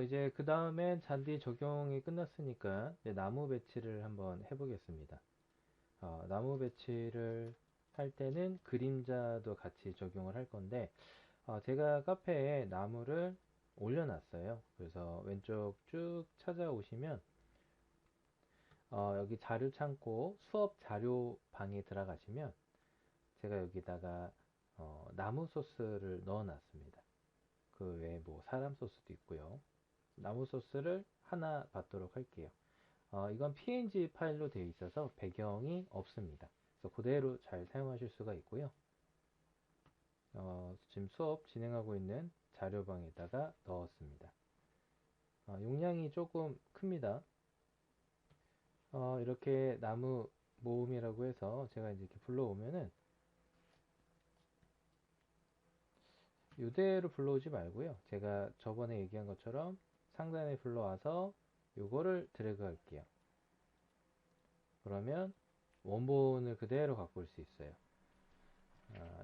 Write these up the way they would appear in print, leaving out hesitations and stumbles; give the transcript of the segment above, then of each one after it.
이제 그 다음엔 잔디 적용이 끝났으니까 이제 나무 배치를 한번 해보겠습니다. 나무 배치를 할 때는 그림자도 같이 적용을 할 건데, 제가 카페에 나무를 올려놨어요. 그래서 왼쪽 쭉 찾아오시면, 여기 자료 창고 수업 자료 방에 들어가시면, 제가 여기다가 나무 소스를 넣어놨습니다. 그 외에 뭐 사람 소스도 있고요. 나무 소스를 하나 받도록 할게요. 이건 PNG 파일로 되어 있어서 배경이 없습니다. 그래서 그대로 잘 사용하실 수가 있고요. 지금 수업 진행하고 있는 자료방에다가 넣었습니다. 용량이 조금 큽니다. 이렇게 나무 모음이라고 해서 제가 이제 이렇게 불러오면은 이대로 불러오지 말고요. 제가 저번에 얘기한 것처럼 상단에 불러와서 요거를 드래그 할게요. 그러면 원본을 그대로 갖고 올 수 있어요.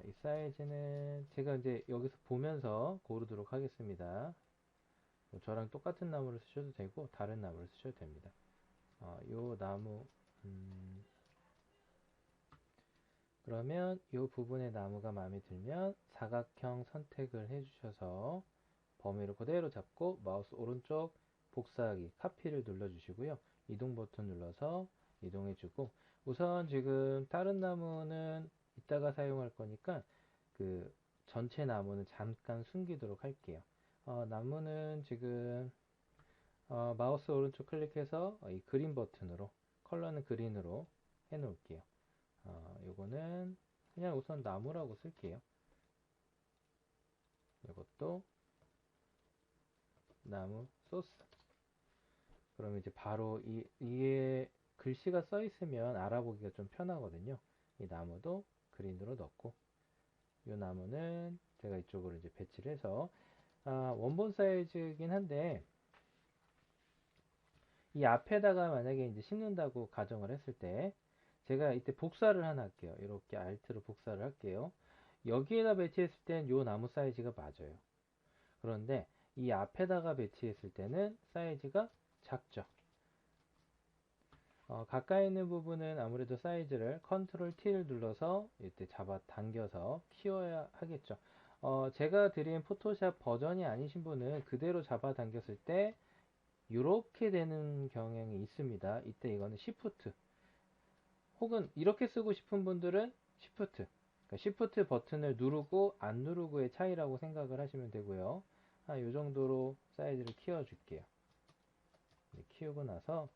이 사이즈는 제가 이제 여기서 보면서 고르도록 하겠습니다. 뭐 저랑 똑같은 나무를 쓰셔도 되고 다른 나무를 쓰셔도 됩니다. 요 나무 그러면 이 부분의 나무가 마음에 들면 사각형 선택을 해주셔서 범위를 그대로 잡고 마우스 오른쪽 복사하기 카피를 눌러주시고요. 이동 버튼 눌러서 이동해주고 우선 지금 다른 나무는 이따가 사용할 거니까 그 전체 나무는 잠깐 숨기도록 할게요. 나무는 지금 마우스 오른쪽 클릭해서 이 그린 버튼으로 컬러는 그린으로 해 놓을게요. 요거는 그냥 우선 나무라고 쓸게요. 이것도 나무 소스. 그럼 이제 바로 이에 글씨가 써 있으면 알아보기가 좀 편하거든요. 이 나무도 그린으로 넣고, 이 나무는 제가 이쪽으로 이제 배치를 해서, 원본 사이즈긴 한데, 이 앞에다가 만약에 이제 심는다고 가정을 했을 때, 제가 이때 복사를 하나 할게요. 이렇게 Alt로 복사를 할게요. 여기에다 배치했을 땐 이 나무 사이즈가 맞아요. 그런데 이 앞에다가 배치했을 때는 사이즈가 작죠. 가까이 있는 부분은 아무래도 사이즈를 컨트롤 T를 눌러서 이때 잡아 당겨서 키워야 하겠죠. 제가 드린 포토샵 버전이 아니신 분은 그대로 잡아 당겼을 때 이렇게 되는 경향이 있습니다. 이때 이거는 Shift 혹은 이렇게 쓰고 싶은 분들은 Shift 그러니까 Shift 버튼을 누르고 안 누르고의 차이라고 생각을 하시면 되고요. 이 정도로 사이즈를 키워줄게요. 키우고 나서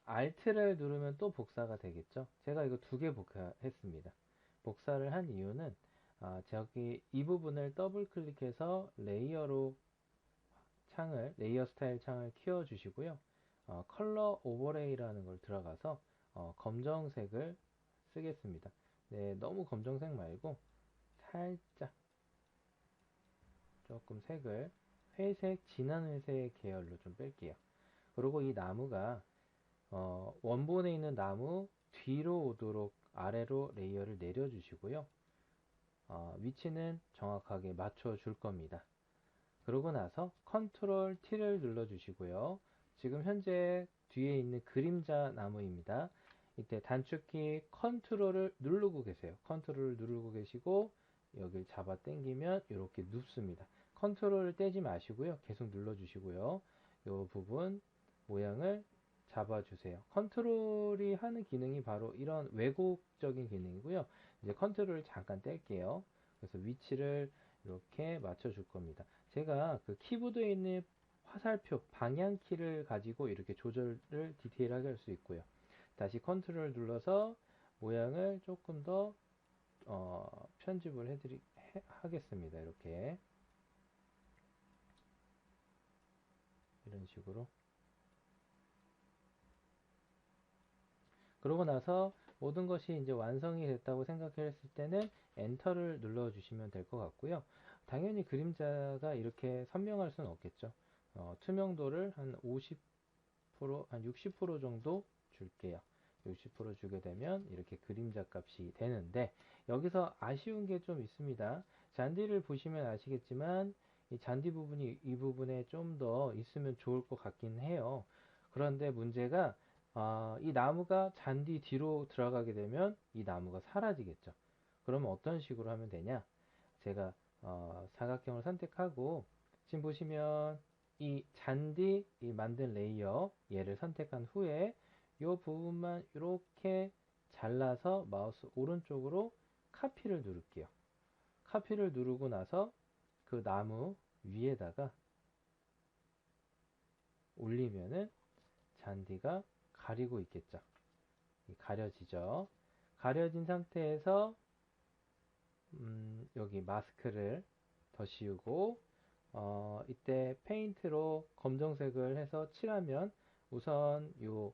Alt를 누르면 또 복사가 되겠죠. 제가 이거 두 개 복사했습니다. 복사를 한 이유는 저기 이 부분을 더블 클릭해서 레이어 스타일 창을 키워 주시고요. 컬러 오버레이라는 걸 들어가서 검정색을 쓰겠습니다. 네, 너무 검정색 말고 살짝 조금 색을 회색, 진한 회색 계열로 좀 뺄게요. 그리고 이 나무가 원본에 있는 나무 뒤로 오도록 아래로 레이어를 내려주시고요. 위치는 정확하게 맞춰 줄 겁니다. 그러고 나서 컨트롤 T를 눌러주시고요. 지금 현재 뒤에 있는 그림자 나무입니다. 이때 단축키 컨트롤을 누르고 계세요. 컨트롤을 누르고 계시고 여기를 잡아 당기면 이렇게 눕습니다. 컨트롤을 떼지 마시고요. 계속 눌러주시고요. 이 부분 모양을 잡아주세요. 컨트롤이 하는 기능이 바로 이런 왜곡적인 기능이고요. 이제 컨트롤을 잠깐 뗄게요. 그래서 위치를 이렇게 맞춰줄 겁니다. 제가 그 키보드에 있는 화살표 방향키를 가지고 이렇게 조절을 디테일하게 할 수 있고요. 다시 컨트롤 눌러서 모양을 조금 더 편집을 하겠습니다. 이렇게 이런 식으로 그러고 나서 모든 것이 이제 완성이 됐다고 생각했을 때는 엔터를 눌러 주시면 될 것 같고요. 당연히 그림자가 이렇게 선명할 수는 없겠죠. 투명도를 한 50%, 한 60% 정도 줄게요. 60% 주게 되면 이렇게 그림자 값이 되는데 여기서 아쉬운 게 좀 있습니다. 잔디를 보시면 아시겠지만 이 잔디 부분이 이 부분에 좀 더 있으면 좋을 것 같긴 해요. 그런데 문제가 이 나무가 잔디 뒤로 들어가게 되면 이 나무가 사라지겠죠. 그러면 어떤 식으로 하면 되냐? 제가 사각형을 선택하고 지금 보시면 이 잔디 이 만든 레이어 얘를 선택한 후에 이 부분만 이렇게 잘라서 마우스 오른쪽으로 카피를 누를게요. 카피를 누르고 나서 그 나무 위에다가 올리면은 잔디가 가리고 있겠죠. 가려지죠. 가려진 상태에서 여기 마스크를 더 씌우고 이때 페인트로 검정색을 해서 칠하면 우선 요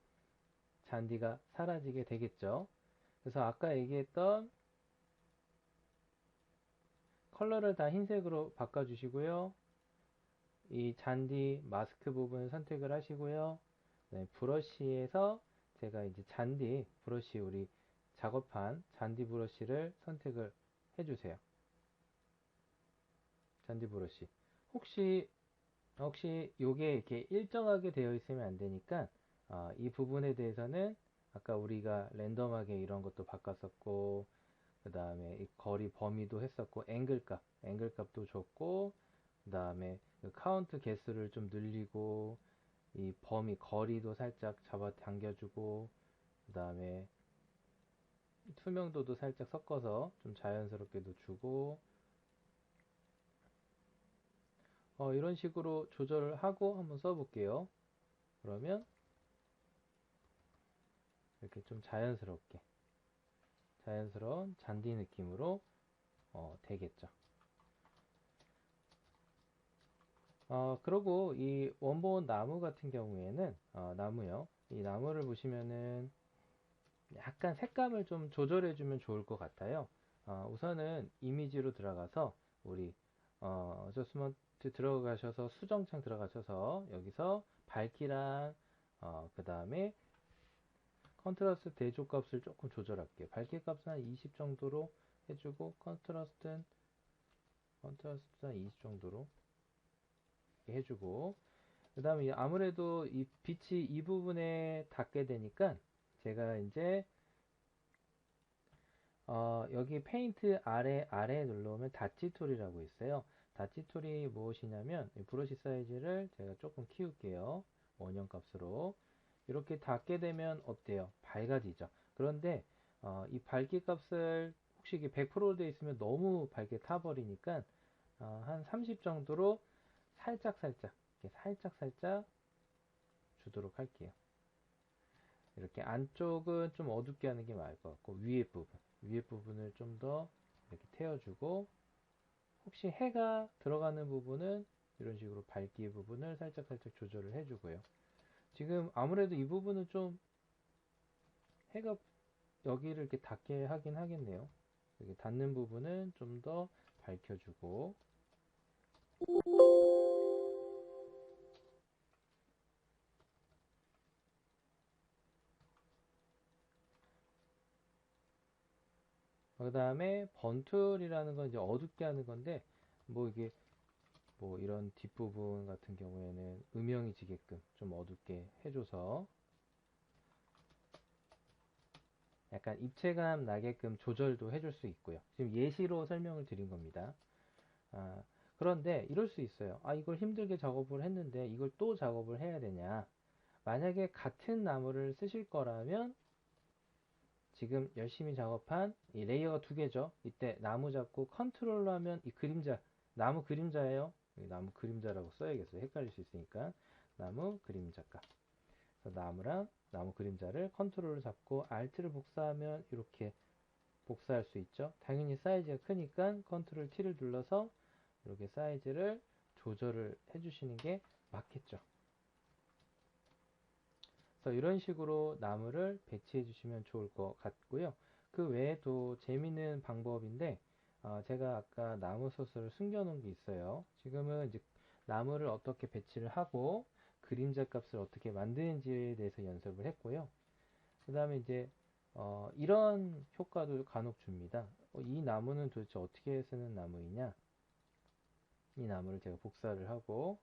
잔디가 사라지게 되겠죠. 그래서 아까 얘기했던 컬러를 다 흰색으로 바꿔주시고요. 이 잔디 마스크 부분 선택을 하시고요. 네, 브러쉬에서 제가 이제 잔디 브러쉬 우리 작업한 잔디 브러쉬를 선택을 해주세요. 잔디 브러쉬. 혹시 요게 이렇게 일정하게 되어 있으면 안 되니까 이 부분에 대해서는 아까 우리가 랜덤하게 이런 것도 바꿨었고 그 다음에 이 거리 범위도 했었고 앵글값도 줬고 그 다음에 카운트 개수를 좀 늘리고 이 범위 거리도 살짝 잡아 당겨주고 그 다음에 투명도도 살짝 섞어서 좀 자연스럽게도 주고 이런 식으로 조절을 하고 한번 써볼게요. 그러면 이렇게 좀 자연스러운 잔디 느낌으로 되겠죠. 그리고 이 원본 나무 같은 경우에는 나무요. 이 나무를 보시면은 약간 색감을 좀 조절해 주면 좋을 것 같아요. 우선은 이미지로 들어가서 우리 어저스먼트 들어가셔서 수정창 들어가셔서 여기서 밝기랑 그 다음에 컨트라스트 대조값을 조금 조절할게요. 밝기 값은 한 20 정도로 해주고 컨트라스트는 한 20 정도로 해주고 그 다음에 아무래도 이 빛이 이 부분에 닿게 되니까 제가 이제 여기 페인트 아래 눌러오면 다치 툴이라고 있어요. 다치 툴이 무엇이냐면 브러쉬 사이즈를 제가 조금 키울게요. 원형 값으로 이렇게 닿게 되면 어때요? 밝아지죠. 그런데 이 밝기 값을 혹시 이게 100% 되어 있으면 너무 밝게 타버리니까 한 30 정도로 살짝 주도록 할게요. 이렇게 안쪽은 좀 어둡게 하는 게 나을 것 같고 위에 부분을 좀 더 이렇게 태워주고 혹시 해가 들어가는 부분은 이런 식으로 밝기 부분을 살짝 조절을 해주고요. 지금 아무래도 이 부분은 좀 해가 여기를 이렇게 닿게 하긴 하겠네요. 여기 닿는 부분은 좀 더 밝혀주고 그 다음에 번툴이라는 건 이제 어둡게 하는 건데 뭐 이게 뭐 이런 뒷부분 같은 경우에는 음영이 지게끔 좀 어둡게 해줘서 약간 입체감 나게끔 조절도 해줄 수 있고요. 지금 예시로 설명을 드린 겁니다. 아, 그런데 이럴 수 있어요. 이걸 힘들게 작업을 했는데 이걸 또 작업을 해야 되냐. 만약에 같은 나무를 쓰실 거라면 지금 열심히 작업한 이 레이어가 두 개죠. 이때 나무 잡고 컨트롤로 하면 이 그림자, 나무 그림자예요. 나무 그림자라고 써야겠어요. 헷갈릴 수 있으니까. 나무 그림자가. 그래서 나무 그림자를 컨트롤을 잡고 Alt를 복사하면 이렇게 복사할 수 있죠. 당연히 사이즈가 크니까 컨트롤 T를 눌러서 이렇게 사이즈를 조절을 해주시는 게 맞겠죠. 그래서 이런 식으로 나무를 배치해 주시면 좋을 것 같고요. 그 외에도 재미있는 방법인데 제가 아까 나무 소스를 숨겨 놓은 게 있어요. 지금은 이제 나무를 어떻게 배치를 하고 그림자 값을 어떻게 만드는지에 대해서 연습을 했고요. 그 다음에 이제 이런 효과도 간혹 줍니다. 이 나무는 도대체 어떻게 쓰는 나무이냐? 이 나무를 제가 복사를 하고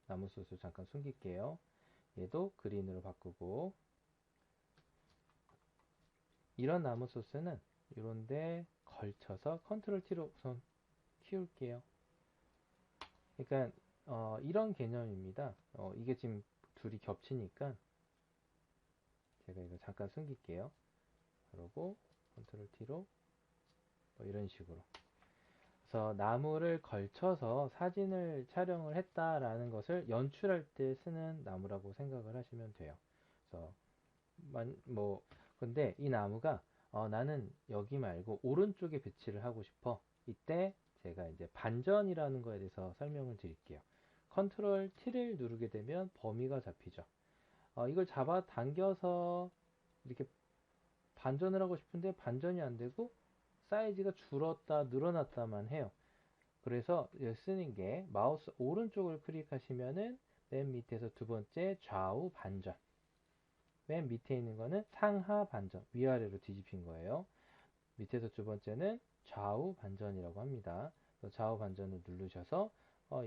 나무 소스 잠깐 숨길게요. 얘도 그린으로 바꾸고, 이런 나무 소스는 이런데 걸쳐서 컨트롤 T로 우선 키울게요. 그러니까 이런 개념입니다. 이게 지금 둘이 겹치니까 제가 이거 잠깐 숨길게요. 그리고 컨트롤 T로 뭐 이런 식으로. 그래서 나무를 걸쳐서 사진을 촬영을 했다라는 것을 연출할 때 쓰는 나무라고 생각을 하시면 돼요. 그래서 뭐 근데 이 나무가 나는 여기 말고 오른쪽에 배치를 하고 싶어. 이때 제가 이제 반전이라는 거에 대해서 설명을 드릴게요. 컨트롤 T를 누르게 되면 범위가 잡히죠. 이걸 잡아 당겨서 이렇게 반전을 하고 싶은데 반전이 안 되고 사이즈가 줄었다 늘어났다만 해요. 그래서 쓰는 게 마우스 오른쪽을 클릭하시면은 맨 밑에서 두 번째 좌우 반전, 맨 밑에 있는 거는 상하 반전, 위아래로 뒤집힌 거예요. 밑에서 두 번째는 좌우 반전이라고 합니다. 좌우 반전을 누르셔서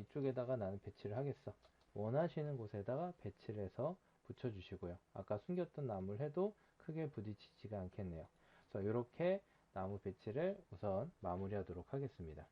이쪽에다가 나는 배치를 하겠어. 원하시는 곳에다가 배치를 해서 붙여주시고요. 아까 숨겼던 나무를 해도 크게 부딪히지가 않겠네요. 그래서 이렇게 나무 배치를 우선 마무리하도록 하겠습니다.